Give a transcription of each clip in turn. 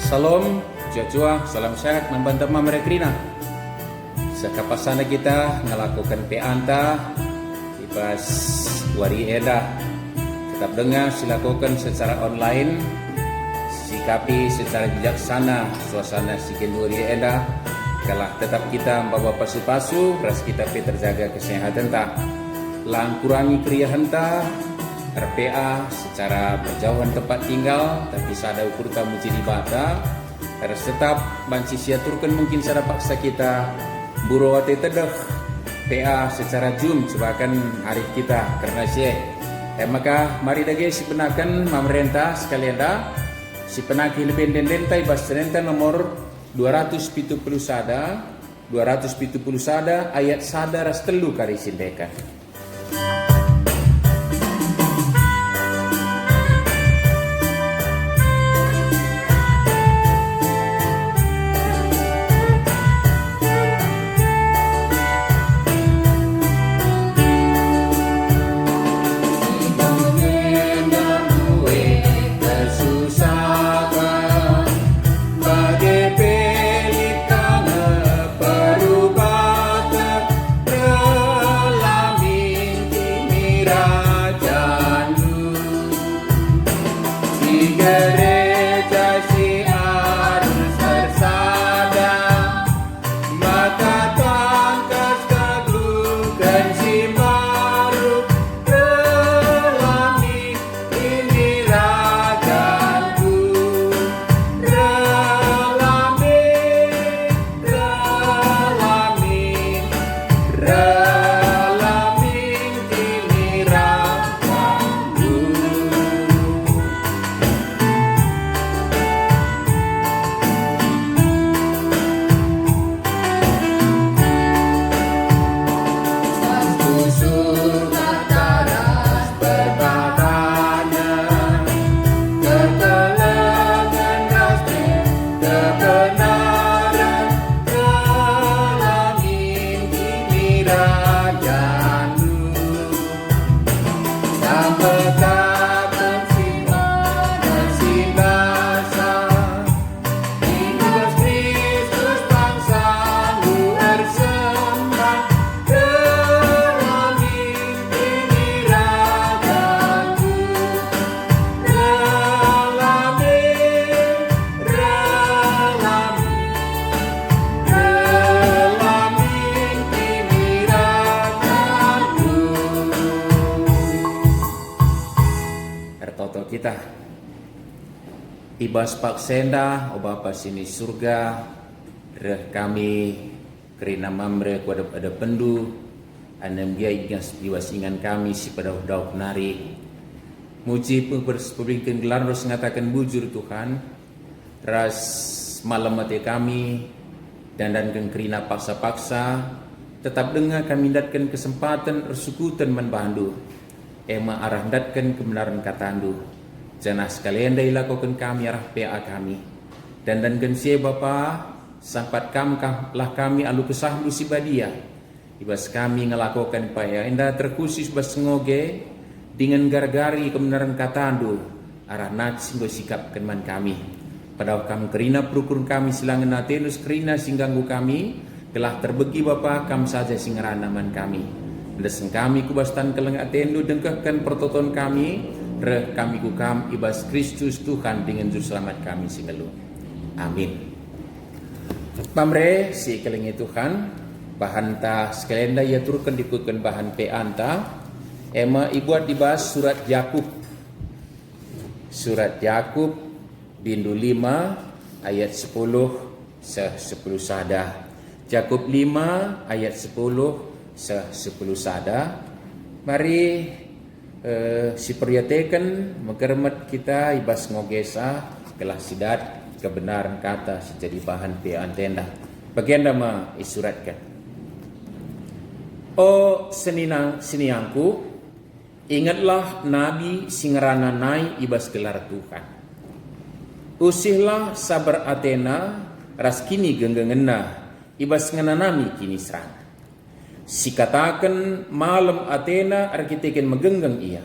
Salam, jua, salam sehat, membantah merekrina. Sekapasana kita melakukan peanta ibas wari eda. Tetap dengar, silakukan secara online. Sikapi secara bijaksana suasana sikin wari eda. Kalah tetap kita membawa pasu-pasu, ras kita terjaga kesehatan tak. Lang kurangi keriahan tak. RPA secara berjauhan tempat tinggal, tapi sada ukur tamu jadi bata. Harus tetap banci siaturkan mungkin sada paksa kita buruwate tedah PA secara Zoom sebakan hari kita karena maka mari dage si penakan pemerintah sekalian dah si penaki independen dentai bas nomor 270 sada ayat sada ras telu kari sindekan. Kita ibas paksenda o Bapa sini surga reh kami kerina mamre ku ada pendu anem dia ingas diwasingan kami si pada dauk nari muji perbingkan gelar ros ngatakan bujur Tuhan ras malam mati kami dan kerina paksa-paksa tetap dengar kami datkan kesempatan ersukutan menbandu ema arah datkan kebenaran katandu. Jangan sekalian dah lakukan kami arah PA kami dan gensi Bapa sampat lah kami alu kesah lu si badia ibas kami ngelakukan paya indah terkhusus bas ngoge dengan gargari kebenaran katandu arah nats bersikap keman kami padahal kami kerina perukur kami silangan natenus kerina singganggu kami telah terbegi Bapa kam saja singaranaman kami lesen kami kubastan keleng atendu dengkahkan pertoton kami reh kami kukam ibas Kristus Tuhan dengan juru selamat kami singelu. Amin. Pamre si kelengi Tuhan bahan ta sekalian dah ia turkan dikutkan bahan peanta ema ibuat dibahas surat Yakub. Surat Yakub bindu 5 ayat 10 10 sada. Yakub 5 ayat 10 10 sada. Mari si peryatekan mengermat kita ibas ngogesa kelah sidat kebenaran kata jadi bahan pian tenda bagian nama isuratkan seniangku ingatlah nabi singarana nai ibas gelar Tuhan usihlah sabar Athena ras kini genggengena ibas ngananami kini serang si katakan malam Athena arkiteken megenggang ia.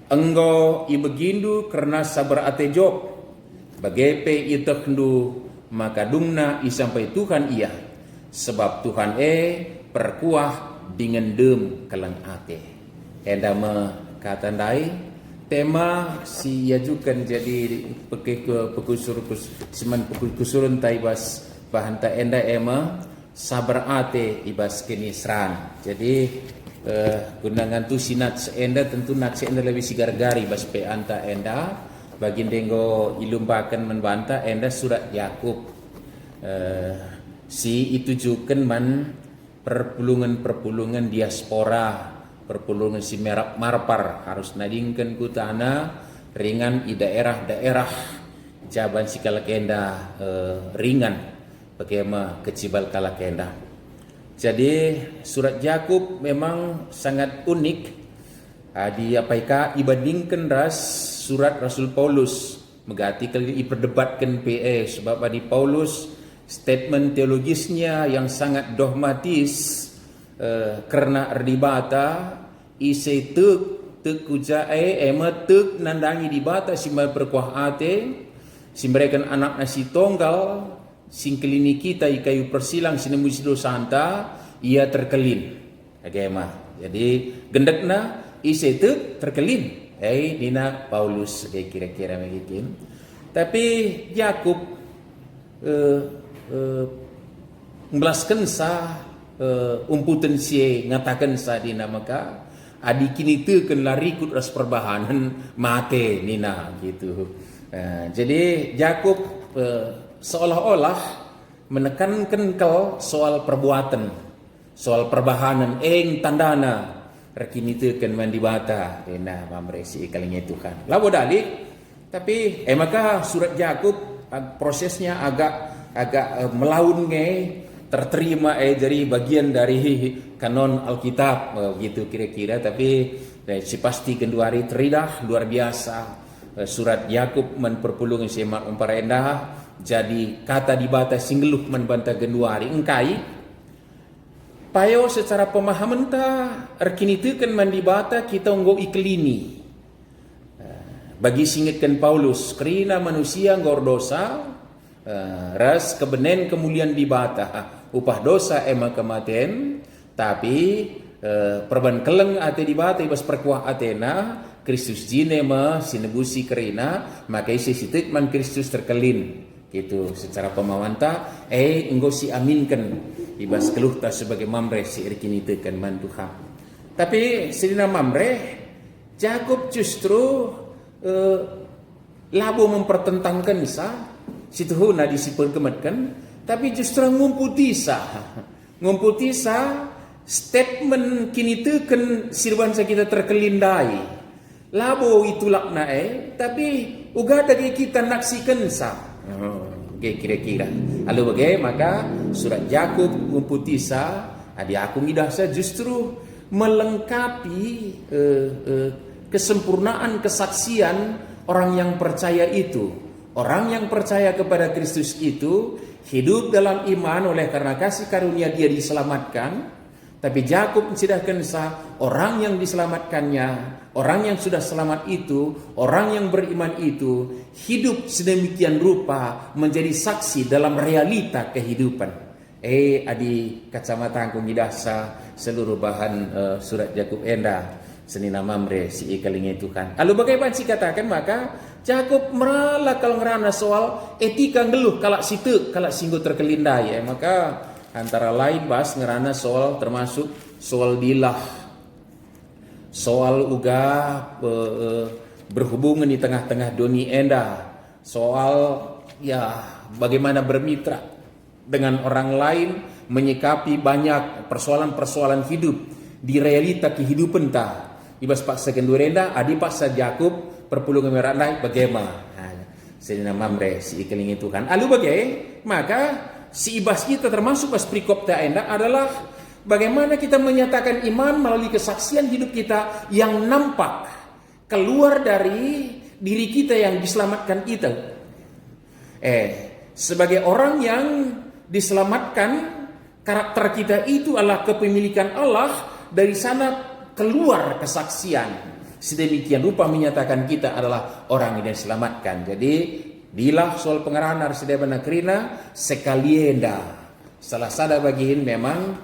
Engkau ibegindu karena sabar ate job Bagepe itekndu maka dumna isampai Tuhan ia. Sebab Tuhan perkuah dengan dem kalang ate. Enda me katandai tema si yajukan jadi pekusurun taibas bahanta enda ema sabar ate ibas kenisran. Jadi gunangan tu sinat enda tentu nak enda lebih sigar-gari bas pe anta enda bagindenggo ilumbakan membanta enda surat Yakub si itu juken man perpulungan diaspora, perpulungan si merap marpar harus nadingkan kutana ringan di daerah-daerah jaban si kalakenda ringan bagaimana kecibal kalakenda. Jadi surat Yakub memang sangat unik. Dibandingkan surat Rasul Paulus megati kali diperdebatkan PE sebab di Paulus statement teologisnya yang sangat dogmatis karena erdibata ise tek kujae tek nandangi dibata simba berkuah ate simbrekan anak nasi tonggal singkelini kita ikayu persilang sinemusi dosanta ia terkelin agama. Jadi gendekna ise tek terkelin Nina Paulus kira-kira begitu. Tapi Yakub membelaskan sa umputan sie ngatakan sa dina maka adi kini teukeun lari kut ras perbahanan mate nina gitu. Jadi Yakub seolah-olah menekankan kau soal perbuatan, soal perbahanan tandana rekini teukeun mandibata dina pamresi kalingnya Tuhan. Labo dalik tapi maka surat Yakub prosesnya agak melaun terterima jadi bagian dari kanon Alkitab gitu kira-kira. Tapi si pasti kenduari teridah luar biasa surat Yakub menperpulung semak umparendah jadi kata dibata singgeluh membantah genduari engkai payo secara pemahaman ta rekini teukeun mandibata kita nggo iklini bagi singitkan Paulus kerina manusia ngor dosa ras kebenen kemuliaan dibata upah dosa ema kematen tapi perban keleng ate dibata ibas perkuah atena Kristus jine ma sinebusi kerina maka isi sitik man Kristus terkelin gitu secara pemawanta enggo si aminkan ibas keluh ta sebagai mamre si rekini teukeun man Tuhan. Tapi sidina mamre Yakub justru labo mempertentangkan sa situhuna disipun kemetkan tapi justru ngumputi sa statement kini teukeun sirban sa kita terkelindai labo itulak nae tapi uga dagi kita naksikan sa kira-kira lalu bagai maka surat Yakub ngumputi sa adi aku ngidah sa justru melengkapi kesempurnaan kesaksian orang yang percaya itu. Orang yang percaya kepada Kristus itu hidup dalam iman oleh karena kasih karunia dia diselamatkan. Tapi Yakub mencidahkan orang yang diselamatkannya, orang yang sudah selamat itu, orang yang beriman itu hidup sedemikian rupa menjadi saksi dalam realita kehidupan. Adi kacamata angkung idasa seluruh bahan surat Yakub enda senina mamre si ikalinge Tuhan. Lalu bagaimana si katakan maka Yakub merala kalau ngerana soal etika ngeluh kalak situ kalak singgo terkelindai maka antara lain bahas ngerana soal termasuk soal dilah soal uga berhubungan di tengah-tengah doni enda soal bagaimana bermitra dengan orang lain menyikapi banyak persoalan-persoalan hidup di realita kehidupan ibas paksa kendurenda adi paksa Yakub perpulungan merah naik bagaimana sedina mamre si ikaling itu kan alu bagai maka si ibas kita termasuk pas prikop ta enda adalah bagaimana kita menyatakan iman melalui kesaksian hidup kita yang nampak keluar dari diri kita yang diselamatkan itu sebagai orang yang diselamatkan karakter kita itu adalah kepemilikan Allah dari sana keluar kesaksian sedemikian rupa menyatakan kita adalah orang yang diselamatkan. Jadi Dilah soal pengaranar sedeba nakrina sekalienda. Salah sada bagiin memang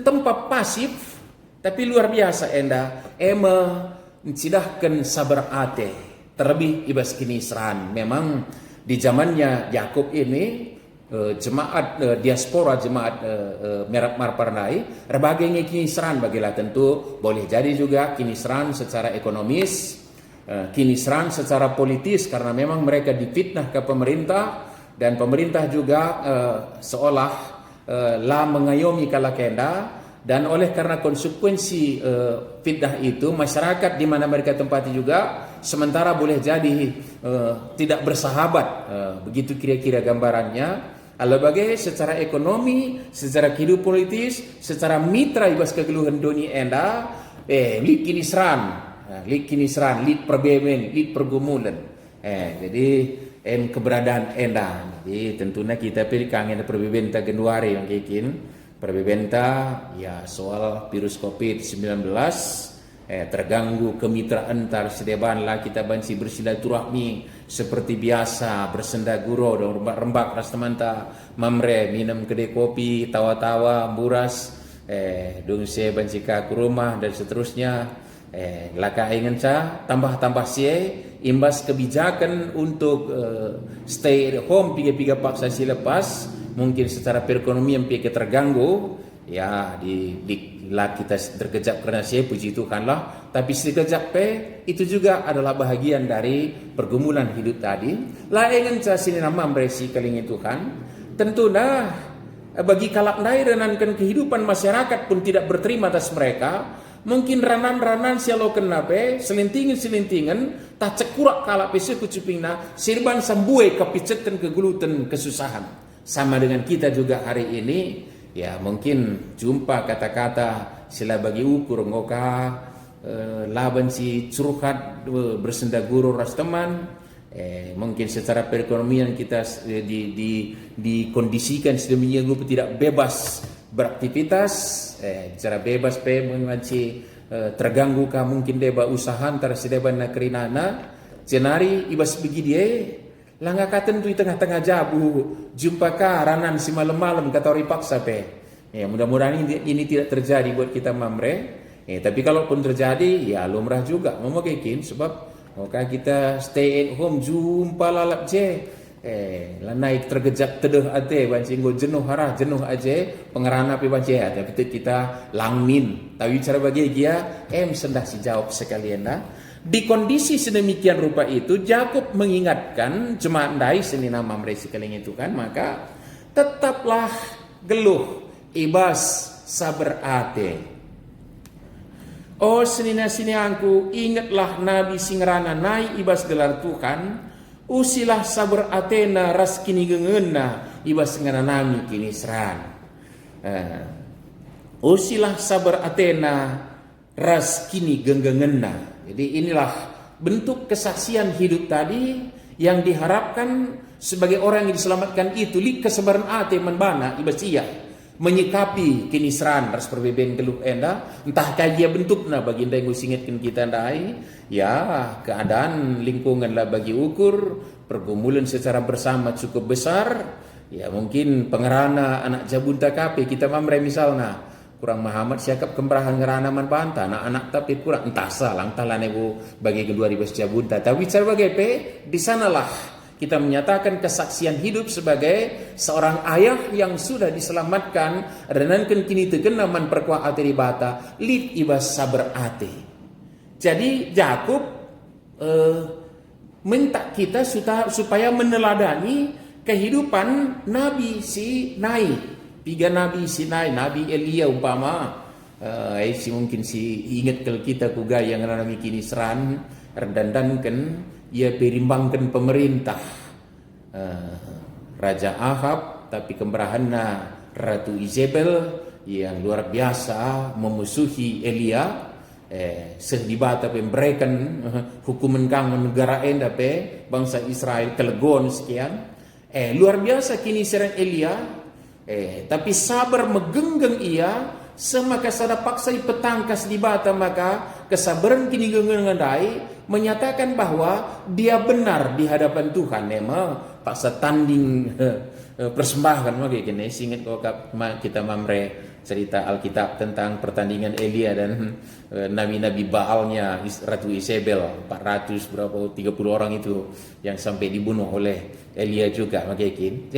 tempat pasif tapi luar biasa enda mencidahkan sabar ate terlebih ibas kini seran. Memang di zamannya Yakub ini jemaat diaspora jemaat Merah Marparnai berbagai kini seran bagilah tentu boleh jadi juga kini seran secara ekonomis, kini seran secara politis karena memang mereka difitnah ke pemerintah dan pemerintah juga seolah lah mengayomi kalakenda, dan oleh karena konsekuensi fitnah itu masyarakat di mana mereka tempati juga sementara boleh jadi tidak bersahabat, begitu kira-kira gambarannya. Alabagai secara ekonomi, secara kehidupan politis, secara mitra ibas kegeluhan dunia enda, lit kinisran, lit perbemen, lit pergumulan. Jadi keberadaan enda. Jadi tentunya kita pilih kangen perbebenta Januari yang kikin. Perbebenta ya soal virus COVID-19 terganggu kemitraan antar sedeban lah kita banci bersilaturahmi seperti biasa bersenda guro dan rembak ras temanta mamre minum kedai kopi tawa-tawa buras dung se banci ke rumah dan seterusnya laka ingin ca tambah sie imbas kebijakan untuk stay at home piga paksa si lepas mungkin secara perekonomian pihak terganggu ya lah kita terkejap karena saya puji Tuhan lah, tapi sekejap itu juga adalah bahagian dari pergumulan hidup tadi. Lah ingin saya sini nama meresi kalingin Tuhan tentunya bagi kalak nai renankan kehidupan masyarakat pun tidak berterima atas mereka. Mungkin ranan-ranan sialo kenape selintingan tak cekurak kalak pese kucupingna sirban sambue kepicetan kegulutan kesusahan. Sama dengan kita juga hari ini ya mungkin jumpa kata-kata sila bagi ukur ngoka laban si curhat bersenda guru ras teman mungkin secara perekonomian kita dikondisikan sedemikian rupa tidak bebas beraktivitas secara bebas menganci terganggu kah mungkin deba usaha antara sedeba nakrinana cenari ibas begi dia langakaten tu tengah-tengah jabu jumpa ka ranan si malam-malam kata ori paksa ya mudah-mudahan ini tidak terjadi buat kita mamre tapi kalaupun terjadi ya lumrah juga memakikin sebab maka kita stay at home jumpa lalap je naik tergejak tedeh ate banci go jenuh aje pengerana pi banci tapi kita langmin tapi cara bagi dia sendah si jawab sekalian dah. Di kondisi sedemikian rupa itu Yakub mengingatkan jemaat dai seni nama mereka sekalian itu kan maka tetaplah geluh ibas sabar ate. Oh sini angku ingatlah Nabi singrana nai ibas gelar Tuhan usilah sabar atena ras kini gengena ibas ngana nami kini seran. Usilah sabar atena ras kini genggengena. Jadi inilah bentuk kesaksian hidup tadi yang diharapkan sebagai orang yang diselamatkan itu li kesabaran ate menbana ibasia menyikapi kinisran ras perbeben geluh enda entah kaya bentukna bagi ndai ngusingitkan kita ndai ya keadaan lingkungan lah bagi ukur pergumulan secara bersama cukup besar ya mungkin pengerana anak jabunta kape kita mamre misalnya kurang Muhammad siakap kemberahan ngerana man banta anak tapi kurang entah salang talan ibu bagi kedua ribas jabunta tapi cara bagi di sanalah kita menyatakan kesaksian hidup sebagai seorang ayah yang sudah diselamatkan dan kini terkena man perkuat ate ribata lit ibas sabar ate. Jadi Yakub minta kita supaya meneladani kehidupan Nabi Sinai. Tiga Nabi Sinai, Nabi Elia umpama, mungkin ingat kalau kita kuga yang Nabi kini seran, rendandankan, ia berimbangkan pemerintah. Raja Ahab, tapi kemberahanna Ratu Izebel yang luar biasa memusuhi Elia. Sedibata memberikan hukuman kangen negara enda bangsa Israel kelegon sekian. Luar biasa kini serang Elia. Tapi sabar megenggeng ia semaka sada paksai petangkas di bata maka kesabaran kini gengendai menyatakan bahwa dia benar di hadapan Tuhan. Memang paksa tanding persembahkan maka kini singet kalau kita mamre cerita Alkitab tentang pertandingan Elia dan nabi-nabi Baalnya Ratu Isabel 400 berapa 30 orang itu yang sampai dibunuh oleh Elia juga maka kini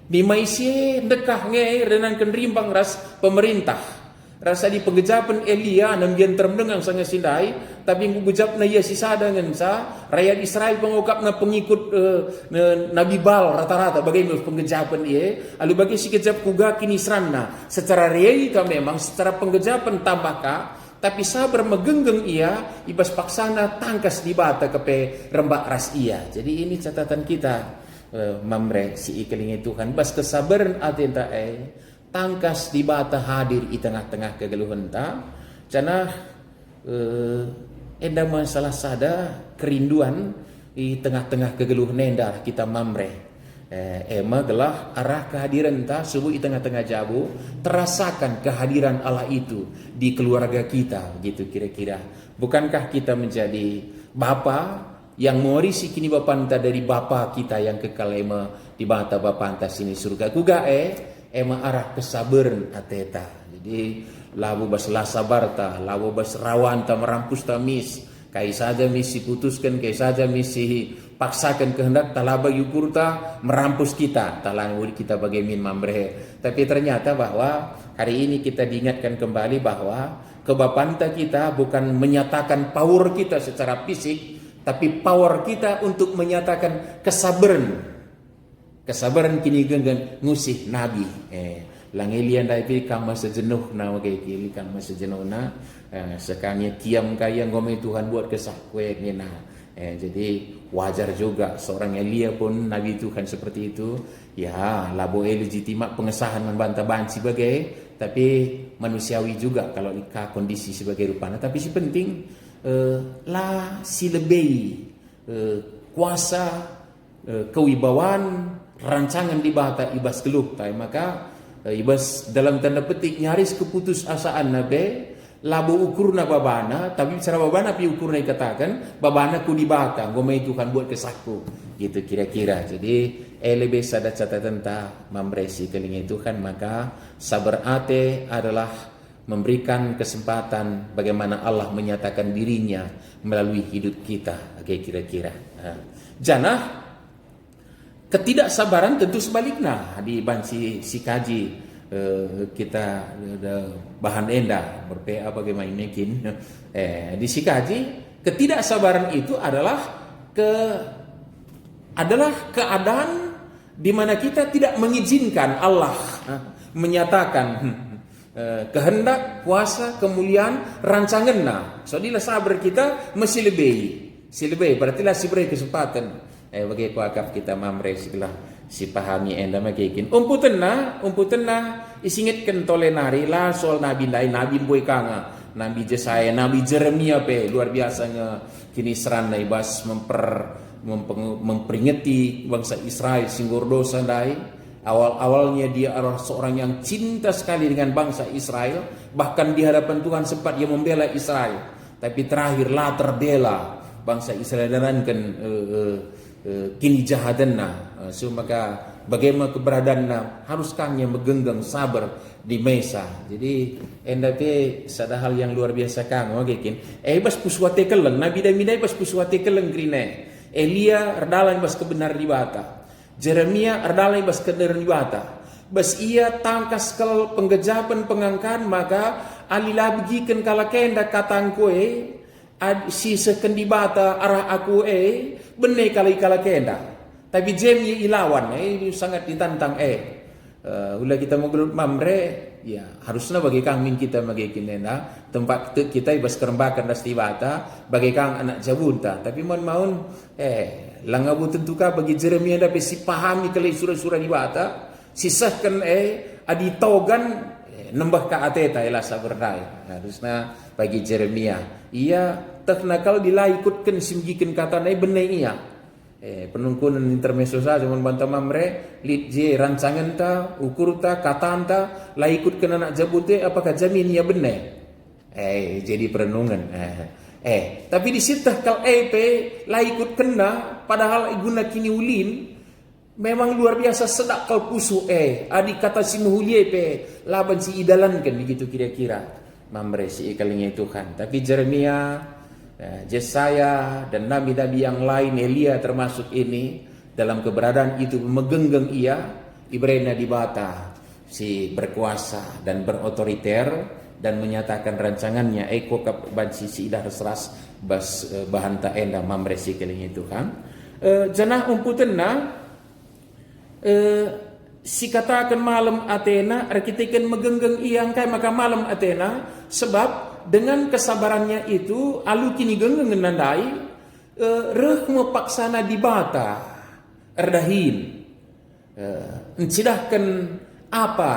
di Maisye dekah nge renan rimbang ras pemerintah rasa di pengejapan Elia nambian termendengang sanga sindai tapi ngugujap na iya sisada ngan sa rakyat Israel pengukap na pengikut Nabi Baal rata-rata bagaimana pengejapan ia alu bagi si kejap kuga kini serana secara realita memang secara pengejapan tambahkah tapi sabar megenggeng ia ibas paksana tangkas di bata kepe rembak ras ia. Jadi ini catatan kita mamre si ikelingi Tuhan bas kesabaran atenta tangkas di bata hadir di tengah-tengah kegeluhan ta cana enda masalah sada kerinduan di tengah-tengah kegeluhan enda kita mamre ema gelah arah kehadiran ta subuh di tengah-tengah jabu terasakan kehadiran Allah itu di keluarga kita gitu kira-kira. Bukankah kita menjadi bapa yang mewarisi kini bapanta dari bapa kita yang kekal ema di bata bapanta sini surga kuga ema arah kesabaran ateta. Jadi labu bas lasabarta, labu bas rawanta merampus tamis. Kai saja misi putuskan, kai saja misi paksakan kehendak talaba yukurta merampus kita, talang kita bagaimana mambre. Tapi ternyata bahwa hari ini kita diingatkan kembali bahwa kebapanta kita bukan menyatakan power kita secara fisik, tapi power kita untuk menyatakan kesabaran. Kesabaran kini genggan ngusih nabi langelian dai pi kama sejenuh na wagai kili kama sejenuh na sekangnya kiam kaya ngomong Tuhan buat kesah kue ngena jadi wajar juga seorang Elia pun nabi Tuhan seperti itu ya labo legitima pengesahan membantah banci sebagai tapi manusiawi juga kalau ika kondisi sebagai rupana tapi si penting lah si lebih kuasa kewibawaan rancangan di bata ibas geluk tai maka ibas dalam tanda petik nyaris keputus asaan nabe labu ukurna babana tapi cara babana pi ukurna dikatakan babana ku di bata ngomai Tuhan buat kesahku gitu kira-kira. Jadi lebih sada catatan ta mamresi kelingi Tuhan maka sabar ate adalah memberikan kesempatan bagaimana Allah menyatakan dirinya melalui hidup kita kira-kira. Janah ketidaksabaran tentu sebaliknya di bansi si kaji kita bahan enda berpa bagaimana mungkin di si kaji ketidaksabaran itu adalah keadaan di mana kita tidak mengizinkan Allah menyatakan kehendak kuasa kemuliaan rancanganna. Soalnya sabar kita masih lebih berarti lah si beri kesempatan bagi kuakap kita mamre segala si pahami enda makikin umputena isingitkan tolenari lah soal nabi lain nabi boy kanga nabi Jesaya nabi Jeremia pe luar biasanya kini serana ibas memperingati bangsa Israel singgur dosa dai awalnya dia adalah seorang yang cinta sekali dengan bangsa Israel bahkan di hadapan Tuhan sempat dia membela Israel tapi terakhirlah terbela bangsa Israel dan kan kini jahadanna maka bagaimana keberadaanna harus kangnya megenggang sabar di mesa. Jadi endate sada hal yang luar biasa kang ogekin bas puswate keleng nabi damidai bas puswate keleng grine Elia erdalan bas kebenar di bata Jeremia erdalan bas kebenar di bata bas ia tangkas kel penggejapan pengangkan maka alilabgiken kalakenda katangkoe si sekendi bata arah aku benih kali kenda tapi jemnya ilawan sangat ditantang ulah kita mau gelut mamre ya harusnya bagi kang min kita bagi kinena tempat kita ibas kerembakan dasti bata bagi kang anak jabunta tapi maun langabu tentuka bagi Jeremia dapat si pahami kali surah-surah di bata sisahkan adi togan nembah ka ateta ila saberdai harusnya bagi Jeremia ia tak nakal dila ikutkan simjikan kata nai benih ia penungkunan intermezzo saja membantah mamre lit je rancangan ta ukur ta katan ta la ikut kena nak jabute apakah jamin ya benar jadi perenungan tapi di situ kal la ikut kena padahal iguna kini ulin memang luar biasa sedak kal pusu adik kata si muhulie laban si idalan kan begitu kira-kira mamre si ikaling Tuhan. Tapi Yeremia, Yesaya dan nabi-nabi yang lain, Elia termasuk ini, dalam keberadaan itu megenggeng ibrena di bata si berkuasa dan berotoriter dan menyatakan rancangannya eko banci si idah seras bas bahan ta enda mamre si ikaling Tuhan. Janah umputena si katakan malam Athena, arkiteken megenggeng iang kai maka malam Athena, sebab dengan kesabarannya itu alu kini genggeng nandai reh mepaksana di bata erdahin mencidahkan apa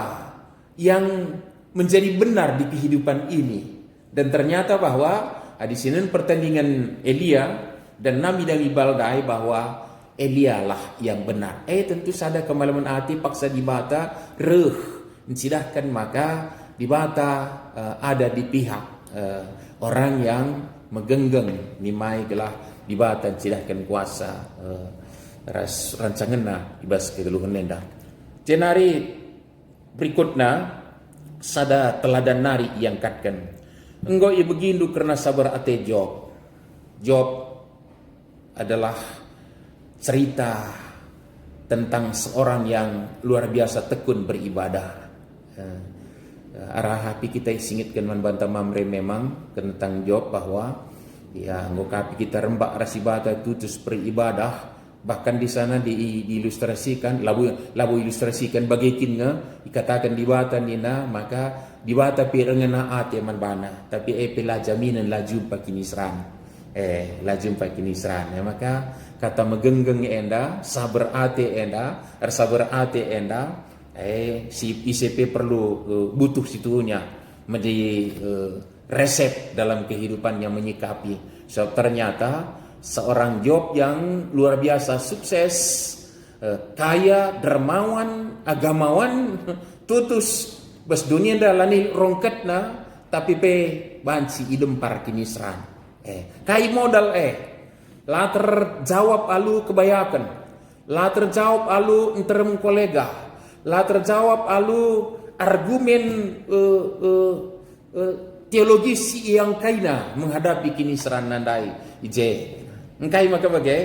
yang menjadi benar di kehidupan ini. Dan ternyata bahwa di sini pertandingan Elia dan nabi-nabi Baldai bahwa Elia lah yang benar. Tentu saja kemalaman hati paksa dibata reh mencidahkan maka dibata ada di pihak orang yang megenggeng nimai gelah dibata mencidahkan kuasa rancangan ibas kegeluhan lenda. Jenari berikutnya sada teladan nari yang katkan enggo ia begindu karena sabar ate Job. Job adalah cerita tentang seorang yang luar biasa tekun beribadah. Arah hati kita singitkan membantah mamre memang tentang Job bahwa ya ngokapi kita rembak rasibata tutus beribadah, bahkan di sana diilustrasikan labu ilustrasikan bagaikinnya dikatakan dibata nina maka dibata pirengena ate manbana tapi pela jaminan la jumpa kinisran la jumpa kinisran maka kata megenggeng enda sabar ate enda si ICP perlu butuh situnya menjadi resep dalam kehidupannya menyikapi. So ternyata seorang Job yang luar biasa sukses, kaya, dermawan, agamawan, tutus bas dunia dalani rongketna tapi banci idem par kinisran. Kai modal later jawab alu kebayakan, later jawab alu enterem kolega, later jawab alu argumen teologis yang kaina menghadapi kinisran nandai ije engkai maka bagai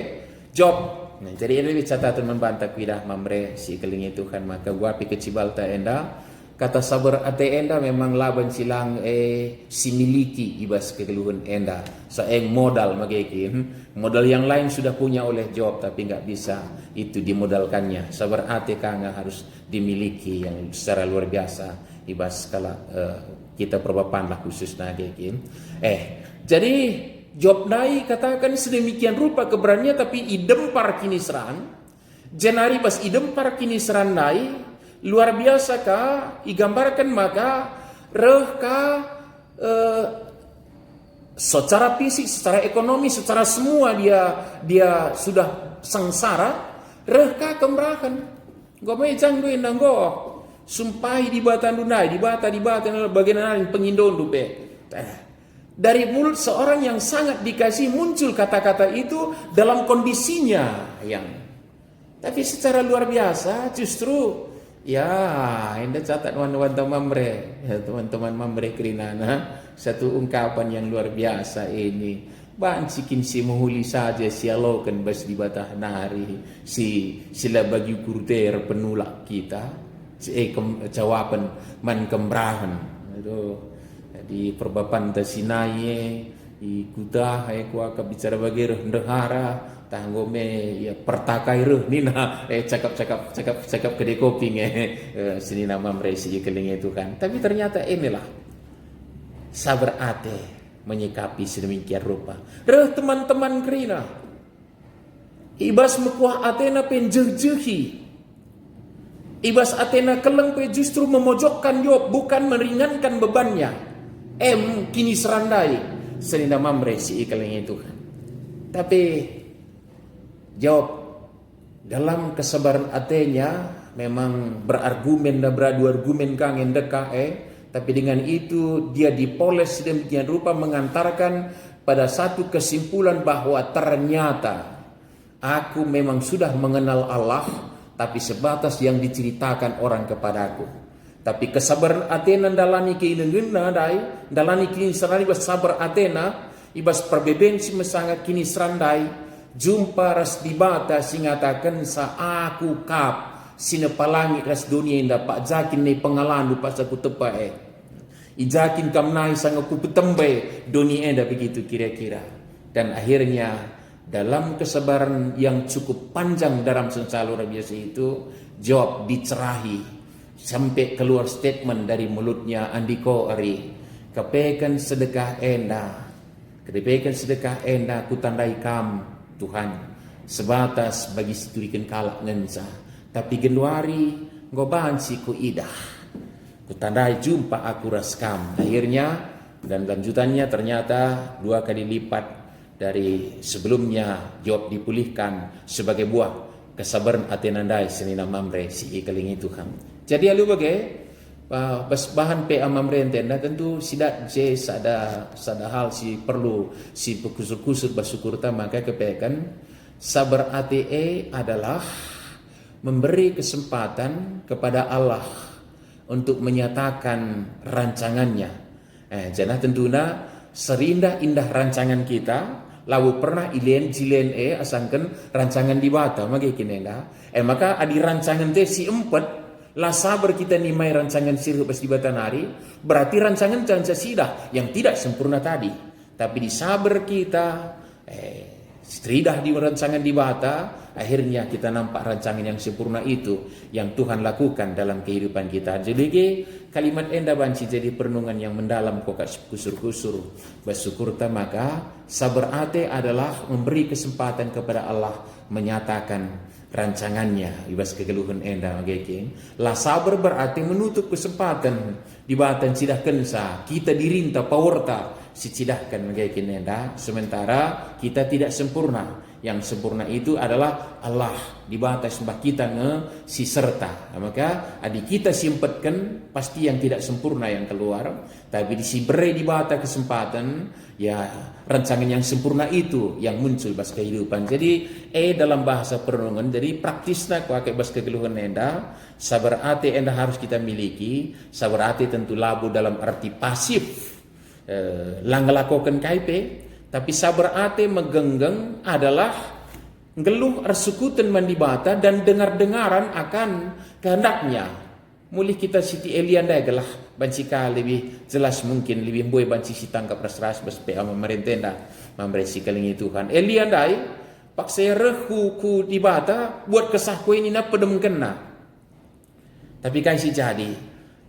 Job. Jadi ini catatan membantah kuidah mamre si kelingi Tuhan maka gua pi kecibalta enda kata sabar ate enda memang laban silang similiki ibas kekeluhan enda modal magekin modal yang lain sudah punya oleh Job tapi nggak bisa itu dimodalkannya. Sabar ate kanga harus dimiliki yang secara luar biasa ibas kala kita perbapan lah khusus nagekin jadi Job nai katakan sedemikian rupa keberanian tapi idem par kinisran jenari bas idem par kinisran nai luar biasa ka igambarkan maka reh ka secara fisik, secara ekonomi, secara semua dia sudah sengsara reh ka kemerahan. Gua mejang duin nanggo sumpai di batan dunai di bata bagian lain pengindon dupe. Dari mulut seorang yang sangat dikasih muncul kata-kata itu dalam kondisinya yang tapi secara luar biasa justru ya, anda catat teman-teman mamre kerinana satu ungkapan yang luar biasa ini. Bancikin si muhuli saja sialokan bas di batah nari sila bagi kurter penulak kita jawaban man kembrahan itu di perbapan tasinai ikudah kuah bicara bagi ndehara tanggome ya pertakai reh nina cakap kedai kopi sini nama mereka keling itu kan. Tapi ternyata inilah sabar ate menyikapi sedemikian rupa. Reh teman-teman kerina ibas mekuah Athena penjeh-jehi ibas Athena keleng pe justru memojokkan Job bukan meringankan bebannya kini serandai senina mamre si ikaling itu kan. Tapi Jawab, dalam kesabaran atenya memang berargumen dan beradu argumen kangen dekah tapi dengan itu dia dipoles sedemikian rupa mengantarkan pada satu kesimpulan bahwa ternyata aku memang sudah mengenal Allah, tapi sebatas yang diceritakan orang kepadaku. Tapi kesabaran Athena dalani keinengena dai, dalani kini serani bas sabar Athena, ibas perbebensi mesangat kini serandai, jumpa ras dibata singatakan sa aku kap, sinepalangi ras dunia inda pak jakin ni pengalandu pas aku tepae. Ijakin kamnai sang aku petembe dunia inda begitu kira-kira. Dan akhirnya dalam kesabaran yang cukup panjang dalam sensalura biasa itu, jawab dicerahi. Sampai keluar statement dari mulutnya Andiko Ari, kepekan sedekah enda, kepekan sedekah enda kutandai kam Tuhan, sebatas bagi siturikan kalak ngensa, tapi Januari ngobahan si ku idah, kutandai jumpa aku raskam. Akhirnya dan lanjutannya ternyata 2 kali lipat dari sebelumnya jawab dipulihkan sebagai buah kesabaran Athenandai senina mamre si ikaling itu ham. Jadi alu bagai bahan pe amamre entenda tentu sidak je sada hal si perlu si kusur-kusur bersyukur maka kepekan sabar ate adalah memberi kesempatan kepada Allah untuk menyatakan rancangannya. Jangan tentunya serindah-indah rancangan kita lalu pernah ilen jilen asangkan rancangan di bata maka kinenda maka adi rancangan te si empat lah sabar kita nimai rancangan sirhu pas di batanari, berarti rancangan jangan sesidah yang tidak sempurna tadi. Tapi di sabar kita stridah di rancangan di bata, akhirnya kita nampak rancangan yang sempurna itu yang Tuhan lakukan dalam kehidupan kita. Jadi kalimat enda banci jadi perenungan yang mendalam kok kusur-kusur bersyukur maka sabar ate adalah memberi kesempatan kepada Allah menyatakan rancangannya ibas kegeluhan enda magaiking. Lah sabar berarti menutup kesempatan di batan sidah kensa kita dirinta pawarta si cidahkan magaiking enda, sementara kita tidak sempurna. Yang sempurna itu adalah Allah di batas sembah kita si serta. Maka adik kita simpatkan pasti yang tidak sempurna yang keluar, tapi disiberi di batas kesempatan ya rancangan yang sempurna itu yang muncul bas kehidupan. Jadi dalam bahasa perenungan jadi praktisnya pakai bas kegeluhan enda sabar ate enda harus kita miliki. Sabar ate tentu labu dalam arti pasif langgelakokan KIP. Tapi sabar ate megenggeng adalah ngeluh arsukutan mandibata dan dengar-dengaran akan kehendaknya. Mulih kita Siti Elian dagelah bancika lebih jelas mungkin lebih boy banci si tangkap ras-ras bespe ama merentenda mamresi kalingi Tuhan. Elian dai pak saya ku dibata buat kesah ku ini na pedem kena. Tapi kai si jadi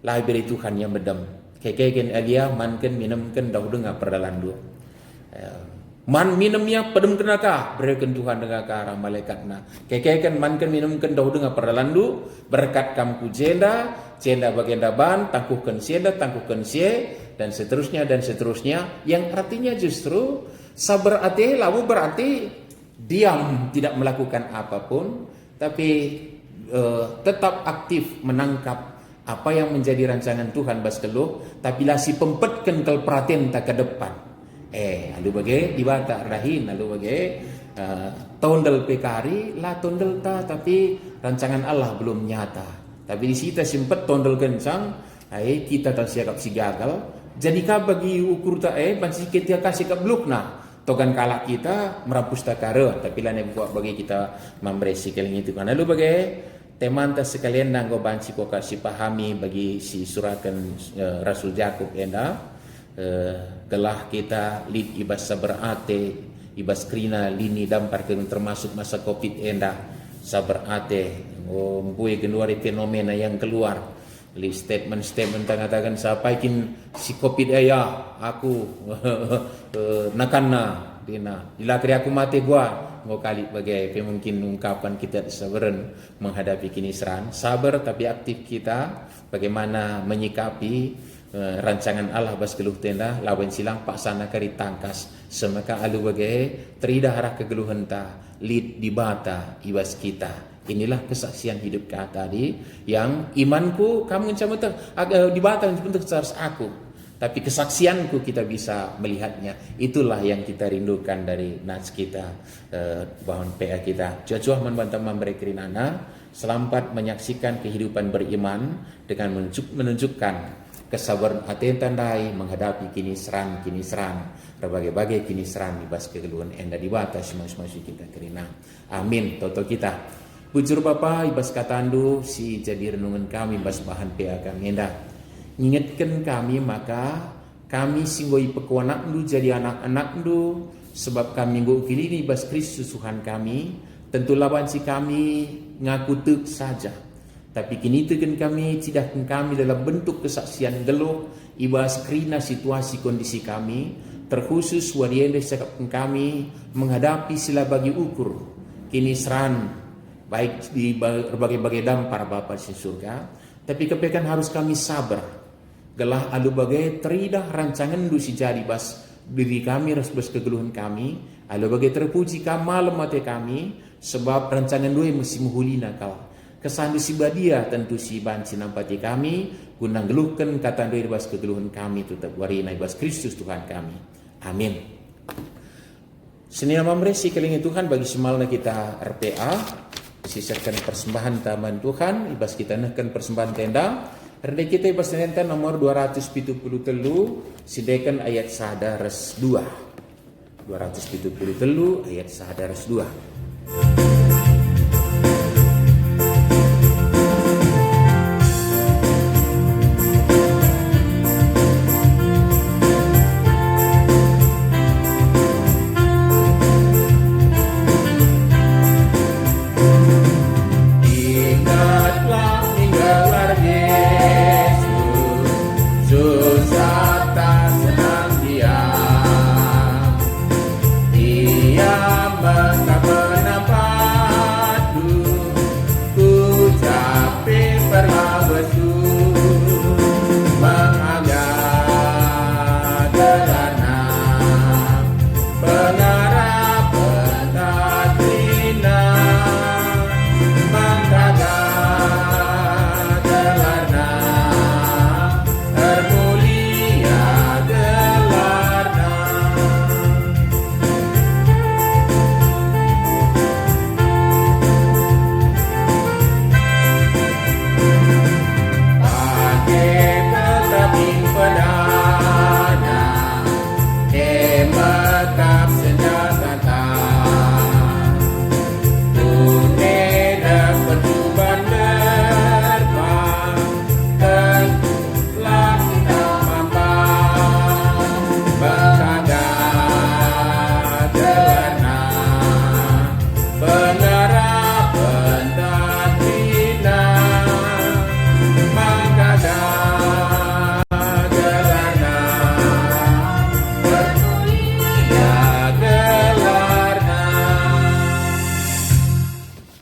lah beri Tuhan yang bedem. Kekeken Elia manken minumken dah dengar perdalandu. Man minumnya pedem kenaka berikan Tuhan dengan arah malaikatna kekekan mankan minumkan dahu dengan perdalandu berkat kamku jenda bagenda ban tangkuhkan sienda tangkuhkan sie dan seterusnya yang artinya justru sabar ate lalu berarti diam tidak melakukan apapun tapi tetap aktif menangkap apa yang menjadi rancangan Tuhan baskeluh tapi lah si pempetkan kel perhatian tak ke depan. Lalu bagai dibata rahin, lalu bagai tondel pekari lah tondel ta tapi rancangan Allah belum nyata. Tapi di situ sempat tondel kencang, kita tak siap si gagal. Jadi kah bagi ukur ta bansi kita kasih ke bluk nah. Togan kalak kita merampus takare, tapi lah buat bagi kita memberesi keling itu kan. Lalu bagai teman tak sekalian nanggo bansi kok kasih pahami bagi si surakan Rasul Yakub enda. Telah kita lid ibas sabar ate ibas krina lini dampar termasuk masa Covid enda sabar ate buai genuari fenomena yang keluar li statement mengatakan sapaikin si Covid aku nakana dina dilakri aku mati gua kali bagai mungkin ungkapan kita sabaran menghadapi kini seran sabar tapi aktif kita bagaimana menyikapi rancangan Allah bas geluh tenda lawan silang pak sana kari tangkas semaka alu bagai teridah arah kegeluhan ta lid di bata ibas kita. Inilah kesaksian hidup kata tadi yang imanku kamu macam di bata bentuk harus aku, tapi kesaksianku kita bisa melihatnya. Itulah yang kita rindukan dari nats kita, bahon PA kita. Jujur membantah memberi kerinana, selampat menyaksikan kehidupan beriman dengan menunjukkan kesabaran aten tandai menghadapi kini seran berbagai kini seran ibas kegeluhan enda di batas semua kita kerina. Amin. Toto kita. Bujur Bapa ibas katandu si jadi renungan kami ibas bahan PA kami enda. Ingatkan kami maka kami singgoi pekuanak du jadi anak-anak du sebab kami nggo kini ibas Kristus Tuhan kami. Tentu lawan si kami ngaku tek saja. Tapi kini tekan kami tidakkan kami dalam bentuk kesaksian geluh ibas kerina situasi kondisi kami terkhusus wadiende sekapkan kami menghadapi sila bagi ukur kini seran baik di berbagai dampar Bapa di surga, tapi kepekan harus kami sabar. Gelah alu bagai teridah rancangan du si jadi bas diri kami ras bas kegeluhan kami, alu bagai terpuji malam mate kami sebab rancangan du mesti muhulina kau. Kesan si badia tentu si banci nampati kami guna geluhkan kata du bas kegeluhan kami tetap warina bas Kristus Tuhan kami. Amin. Senia mamresi kelingi Tuhan bagi semalna kita RPA sisakan persembahan taman Tuhan ibas kita nahkan persembahan tenda rede kita ibas tenda nomor 273 sidekan ayat sadaras 2 273 ayat sadaras 2.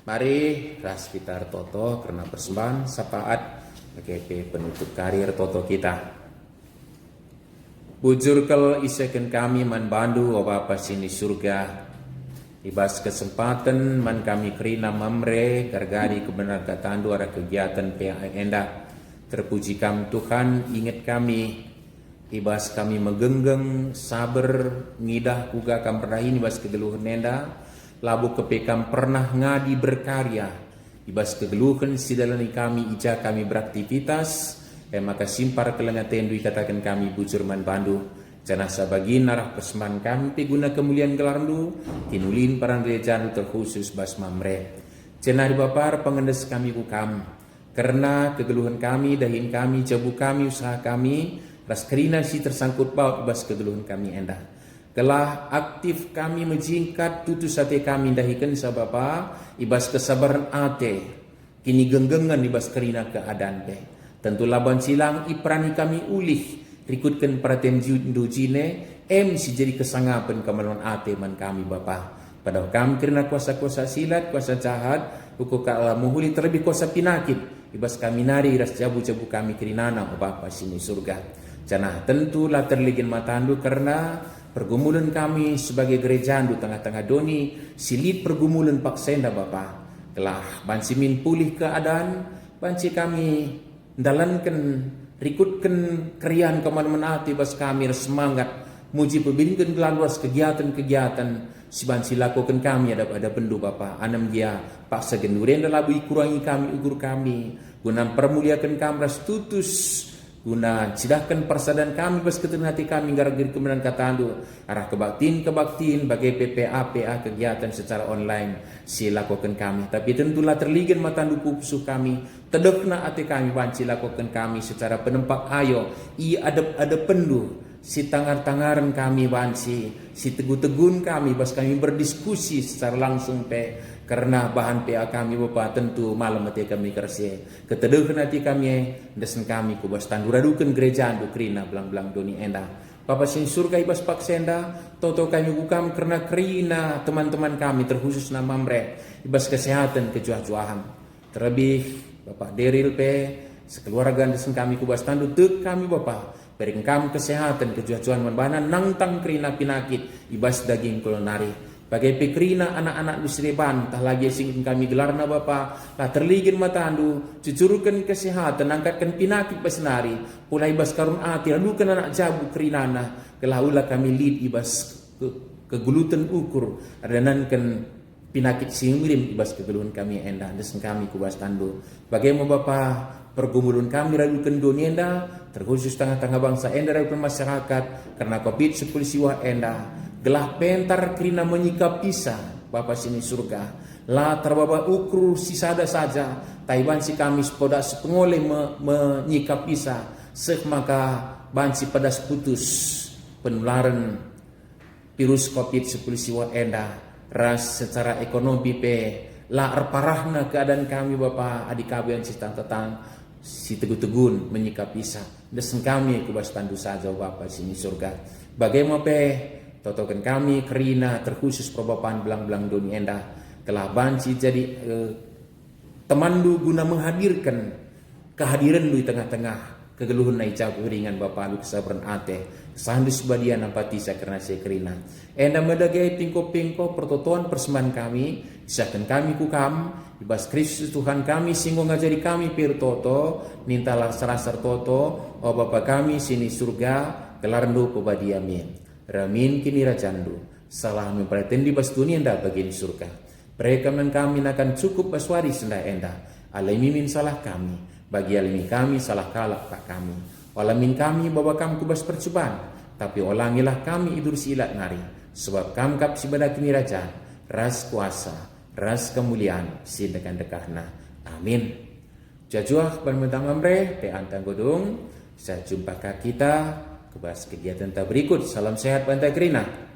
Mari ras kita toto karena persembahan sapaat KP penutup karir toto kita. Bujur kel iseken kami man bandu o Bapa sini surga. Ibas kesempatan man kami kerina mamre gargadi kebenar katandu ada kegiatan PA enda. Terpuji kami Tuhan ingat kami. Ibas kami megenggeng sabar ngidah kuga kam pernah ini ibas kegeluhan enda. Labu kepekam pernah ngadi berkarya ibas kegeluhan sidalani kami ija kami beraktivitas maka simpar kelengat tendu katakan kami bujur man bandu janasa bagi narah persembahan kami peguna kemuliaan gelarndu kinulin parang rejan terkhusus bas mamre cenari bapar pengendes kami kukam karena kegeluhan kami dahin kami jabu kami usaha kami ras kerina si tersangkut baut ibas kegeluhan kami endah. Telah aktif kami menjingkat tutus hati kami dahikan sabapa ibas kesabaran ate kini genggengan ibas kerina keadaan pe tentu laban silang iprani kami ulih rikutkan perhatian dujine si jadi kesangapan kemaluan ate man kami bapa padahal kami kerana kuasa-kuasa silat kuasa jahat hukum muhuli terlebih kuasa pinakit ibas kami nari ras jabu-jabu kami kirinana o Bapa sini surga. Janah tentulah terligin matandu karena pergumulan kami sebagai gereja di tengah-tengah doni silit pergumulan paksenda Bapa. Telah banci min pulih keadaan, banci kami dalankan rikutkan kerian kemana-mana hati bas kami semangat muji pebinkan gelanduas kegiatan-kegiatan si banci lakukan kami ada pendu Bapa anam dia paksa genduren dalabu kurangi kami ugur kami guna permuliakan kami ras tutus guna cidahkan persadan kami bas ketun hati kami gara-gara kemenangan katandu arah kebaktiin bagai PPA PA kegiatan secara online si lakukan kami tapi tentulah terligan matandu pusuh kami tedekna hati kami banci lakukan kami secara penempak ayo ada pendu si tangar-tangaran kami banci si tegun kami bas kami berdiskusi secara langsung karena bahan PA kami Bapa tentu malam hati kami kerse keteduhan hati kami desen kami kubas tanduradukan gereja andu krina belang-belang doni enda Bapa sini surga ibas paksenda toto kami bukam karena krina teman-teman kami terkhusus nama mre ibas kesehatan kejuah-juahan terlebih Bapak Deril sekeluarga desen kami kubas tandu tek kami Bapa berikan kami kesehatan kejuah-juahan membana nangtang krina pinakit ibas daging kulonari bagai pikrina anak-anak disreban tah lagi singin kami gelarna Bapa lah terligin matandu cucurukan kesehatan angkatkan pinakit pesenari pulai ibas karun ati lalukan anak jabu kerinana kelaulah kami lid ibas kegulutan ukur adanankan pinakit singmirim ibas kegeluhan kami enda desen kami kubas tandu bagaimana Bapa pergumulan kami radukan dunia enda terkhusus tengah-tengah bangsa enda radukan masyarakat karena COVID-19 siwah enda gelah pentar krina menyikap pisah Bapa sini surga lah terbaba ukur sisada saja taiban si kami sepoda sepengoleh menyikap pisah seh maka bansi pada putus penularan virus COVID-19 siwah enda ras secara ekonomi lah arparahna keadaan kami Bapa adik kami yang tetang si tegun menyikap pisah desen kami kubas tandu saja Bapa sini surga bagaimana totokan kami kerina terkhusus perbapan belang-belang dunia enda telah banci jadi temandu guna menghadirkan kehadiran di tengah-tengah kegeluhan na icap ringan Bapa lu kesabaran ate kesahandu sebadian napati sa karena saya kerina enda medagai pingko-pingko pertotoan persembahan kami isakan kami kukam ibas Kristus Tuhan kami singgo ngajari kami pirtoto nintalah serasar toto o Bapa kami sini surga kelarndo pebadiamin Ramin kini rajandu salah mempertendi bas dunia enda bagian surga mereka men kami akan cukup baswari senda enda alami min salah kami bagi alami kami salah kalak pak kami alamin kami bawa kami kubas percobaan tapi olangilah kami idur silat ngari sebab kami kap sibada kini raja ras kuasa ras kemuliaan sidekan dekahna amin jajuah bermentang membre pe antang godung saya jumpa kita kebas kegiatan tak berikut. Salam sehat Bantai Kerina.